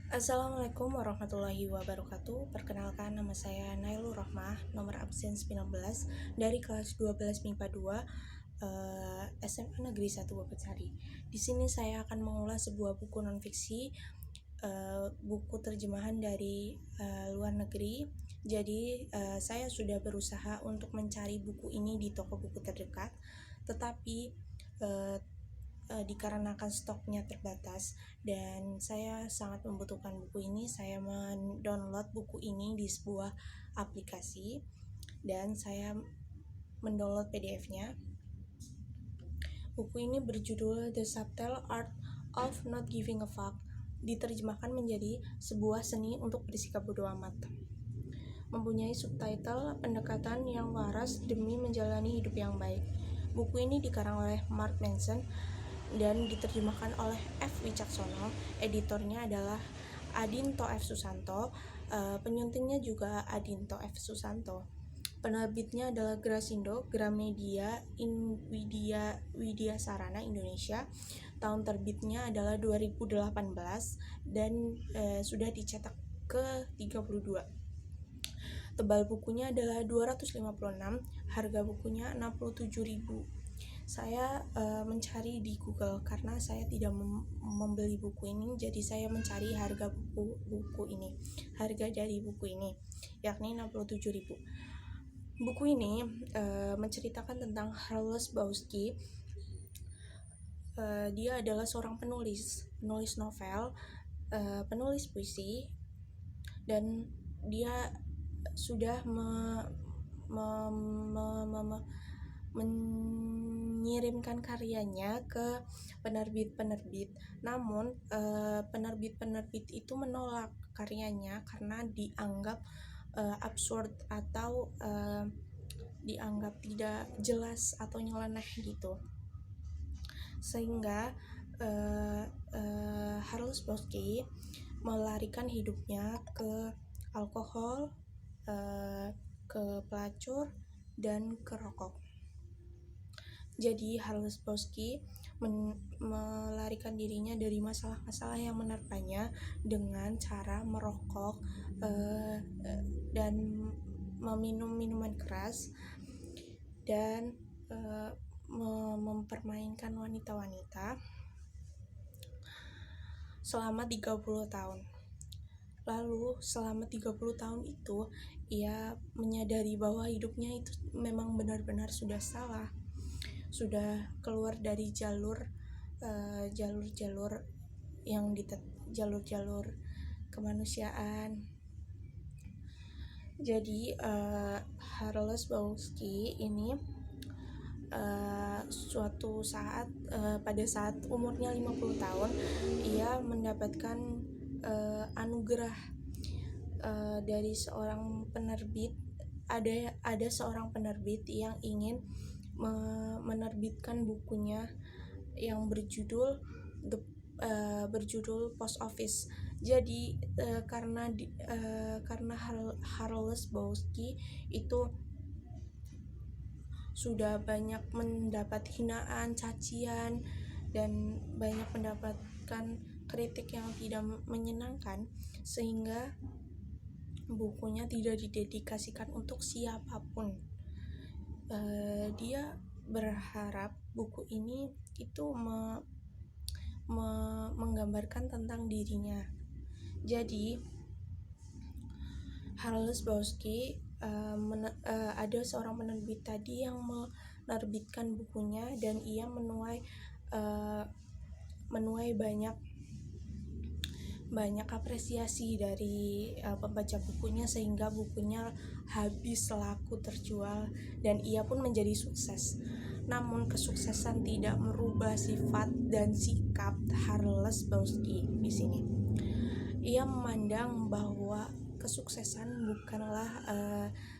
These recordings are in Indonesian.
Assalamualaikum warahmatullahi wabarakatuh. Perkenalkan, nama saya Nailur Rohmah, nomor absen 19 dari kelas 12 MIPA 2 SMA Negeri 1 Bobotsari. Di sini saya akan mengulas sebuah buku nonfiksi, buku terjemahan dari luar negeri. Jadi saya sudah berusaha untuk mencari buku ini di toko buku terdekat, tetapi dikarenakan stoknya terbatas dan saya sangat membutuhkan buku ini, saya mendownload buku ini di sebuah aplikasi dan saya mendownload PDF-nya. Buku ini berjudul The Subtle Art of Not Giving a Fuck, diterjemahkan menjadi sebuah seni untuk bersikap bodoh amat. Mempunyai subtitle pendekatan yang waras demi menjalani hidup yang baik. Buku ini dikarang oleh Mark Manson dan diterjemahkan oleh F. Wicaksono. Editornya adalah Adinto F. Susanto, penyuntingnya juga Adinto F. Susanto. Penerbitnya adalah Grasindo, Gramedia Widya Sarana Indonesia. Tahun terbitnya adalah 2018 dan sudah dicetak ke 32. Tebal bukunya adalah 256, harga bukunya 67.000. Saya mencari di Google karena saya tidak membeli buku ini, jadi saya mencari harga buku ini, harga dari buku ini, yakni 67.000. Buku ini menceritakan tentang Charles Bukowski. Dia adalah seorang penulis novel, penulis puisi, dan dia sudah mengirimkan karyanya ke penerbit-penerbit. Namun penerbit-penerbit itu menolak karyanya karena dianggap absurd atau dianggap tidak jelas atau nyeleneh gitu. Sehingga Charles Bukowski melarikan hidupnya ke alkohol, ke pelacur, dan ke rokok. Jadi Charles Bukowski melarikan dirinya dari masalah-masalah yang menerpanya dengan cara merokok dan meminum minuman keras dan mempermainkan wanita-wanita selama 30 tahun. Lalu selama 30 tahun itu ia menyadari bahwa hidupnya itu memang benar-benar sudah salah, sudah keluar dari jalur kemanusiaan. Jadi Charles Bukowski ini suatu saat pada saat umurnya 50 tahun ia mendapatkan anugerah dari seorang penerbit. Ada seorang penerbit yang ingin menerbitkan bukunya yang berjudul Post Office. Jadi karena Charles Bukowski itu sudah banyak mendapat hinaan, cacian, dan banyak mendapatkan kritik yang tidak menyenangkan, sehingga bukunya tidak didedikasikan untuk siapapun. Dia berharap buku ini itu menggambarkan tentang dirinya. Jadi Charles Bukowski ada seorang penerbit tadi yang menerbitkan bukunya dan ia menuai banyak apresiasi dari pembaca bukunya, sehingga bukunya habis laku terjual dan ia pun menjadi sukses. Namun kesuksesan tidak merubah sifat dan sikap Charles Bukowski di sini. Ia memandang bahwa kesuksesan bukanlah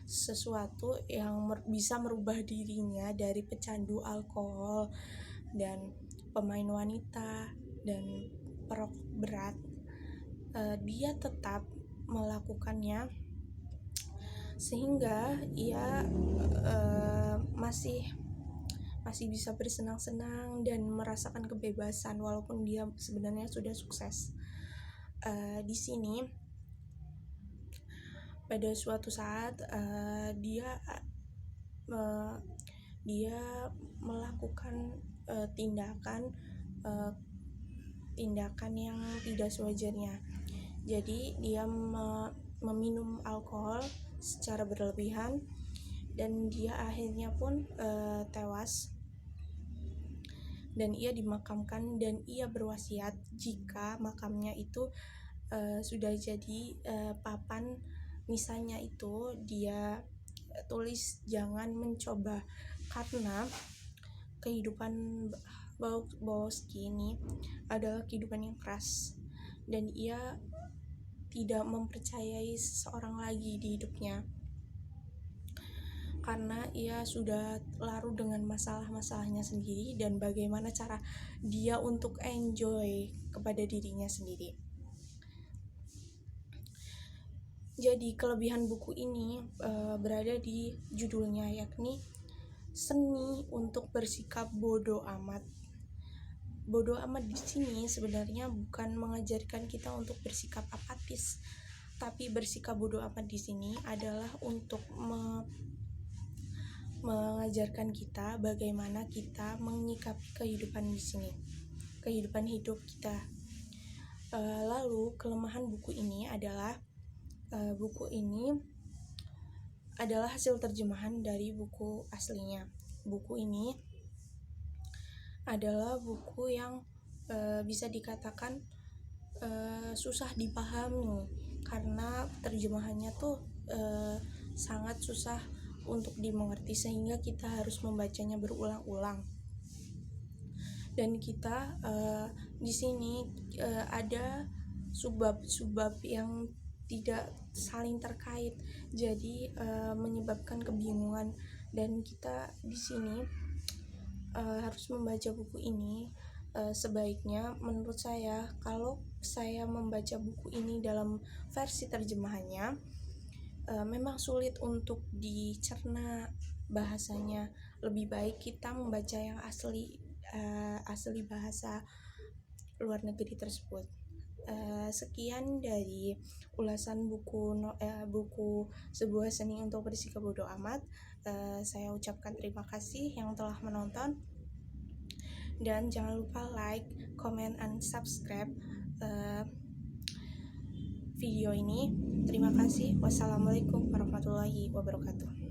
sesuatu yang bisa merubah dirinya dari pecandu alkohol dan pemain wanita dan perokok berat. Dia tetap melakukannya sehingga ia masih bisa bersenang-senang dan merasakan kebebasan walaupun dia sebenarnya sudah sukses. di sini pada suatu saat dia melakukan tindakan yang tidak sewajarnya. Jadi dia meminum alkohol secara berlebihan dan dia akhirnya pun tewas, dan ia dimakamkan, dan ia berwasiat jika makamnya itu sudah jadi papan misalnya itu dia tulis jangan mencoba, karena kehidupan Bawowski ini adalah kehidupan yang keras dan ia tidak mempercayai seseorang lagi di hidupnya karena ia sudah larut dengan masalah-masalahnya sendiri dan bagaimana cara dia untuk enjoy kepada dirinya sendiri. Jadi kelebihan buku ini berada di judulnya, yakni seni untuk bersikap bodoh amat. Bodoh amat di sini sebenarnya bukan mengajarkan kita untuk bersikap apatis, tapi bersikap bodoh amat di sini adalah untuk mengajarkan kita bagaimana kita menyikapi kehidupan di sini, kehidupan hidup kita. Lalu kelemahan buku ini adalah hasil terjemahan dari buku aslinya. Buku ini adalah buku yang bisa dikatakan susah dipahami karena terjemahannya tuh sangat susah untuk dimengerti, sehingga kita harus membacanya berulang-ulang. Dan kita di sini ada subbab yang tidak saling terkait, jadi menyebabkan kebingungan, dan kita di sini harus membaca buku ini. Sebaiknya menurut saya, kalau saya membaca buku ini dalam versi terjemahannya memang sulit untuk dicerna bahasanya. Lebih baik kita membaca yang asli bahasa luar negeri tersebut. Sekian dari ulasan buku Sebuah Seni untuk Bersikap Bodoh Amat. Saya ucapkan terima kasih yang telah menonton, dan jangan lupa like, comment, and subscribe video ini. Terima kasih. Wassalamualaikum warahmatullahi wabarakatuh.